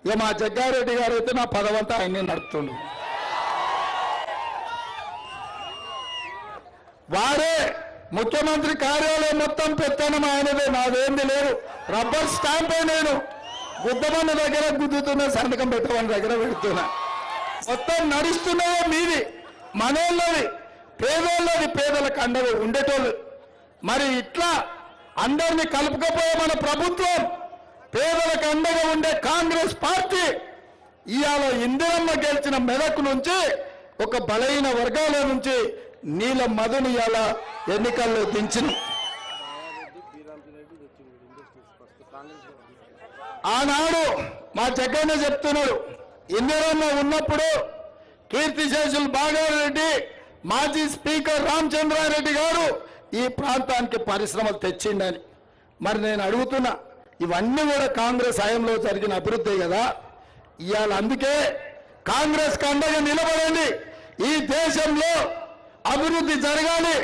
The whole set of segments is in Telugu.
ఇక మా జగ్గారెడ్డి గారు అయితే నా పదవంతా ఆయన్ని నడుపుతుండు. వారే ముఖ్యమంత్రి కార్యాలయం మొత్తం పెత్తనం ఆయనదే, నాదేంది లేదు. రబ్బర్ స్టాంపే నేను గుద్దమన్న దగ్గర గుద్దుతున్నా, సంతకం పెట్టమన్న దగ్గర పెడుతున్నా. మొత్తం నడుస్తున్నదే మీది, మనోళ్ళది, పేదోళ్ళది, పేదలకు అండగా ఉండేటోళ్ళు. మరి ఇట్లా అందరినీ కలుపుకపోయే మన ప్రభుత్వం, పేదలకు అండగా ఉండే కాంగ్రెస్ పార్టీ ఇవాళ ఇందిరమ్మ గెలిచిన మెదక్ నుంచి ఒక బలహీన వర్గాల నుంచి నీల మధుని ఇవాళ ఎన్నికల్లో దించిన. ఆనాడు మా జగన్న చెప్తున్నాడు, ఇందిరమ్మ ఉన్నప్పుడు కీర్తిశేషులు బాగారెడ్డి, మాజీ స్పీకర్ రామచంద్రారెడ్డి గారు ఈ ప్రాంతానికి పరిశ్రమలు తెచ్చిండని. మరి నేను అడుగుతున్నా, ఇవన్నీ కూడా కాంగ్రెస్ హయాంలో జరిగిన అభివృద్ధి కదా. ఇవాళ అందుకే కాంగ్రెస్ కి అండగా నిలబడండి. ఈ దేశంలో అభివృద్ధి జరగాలి,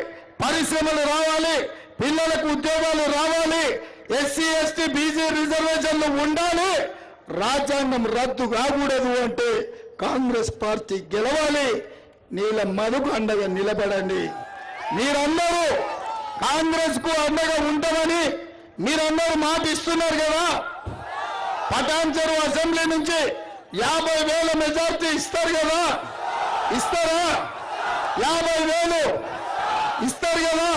పరిశ్రమలు రావాలి, పిల్లలకు ఉద్యోగాలు రావాలి, ఎస్సీ ఎస్టీ బీసీ రిజర్వేషన్లు ఉండాలి, రాజ్యాంగం రద్దు కాకూడదు అంటే కాంగ్రెస్ పార్టీ గెలవాలి. నీల మధుకు అండగా నిలబడండి. మీరందరూ కాంగ్రెస్ కు అండగా ఉంటామని మీరందరూ మాట ఇస్తున్నారు కదా. పటాన్ చెరువు అసెంబ్లీ నుంచి 50,000 మెజార్టీ ఇస్తారు కదా, ఇస్తారా? 50,000 ఇస్తారు కదా.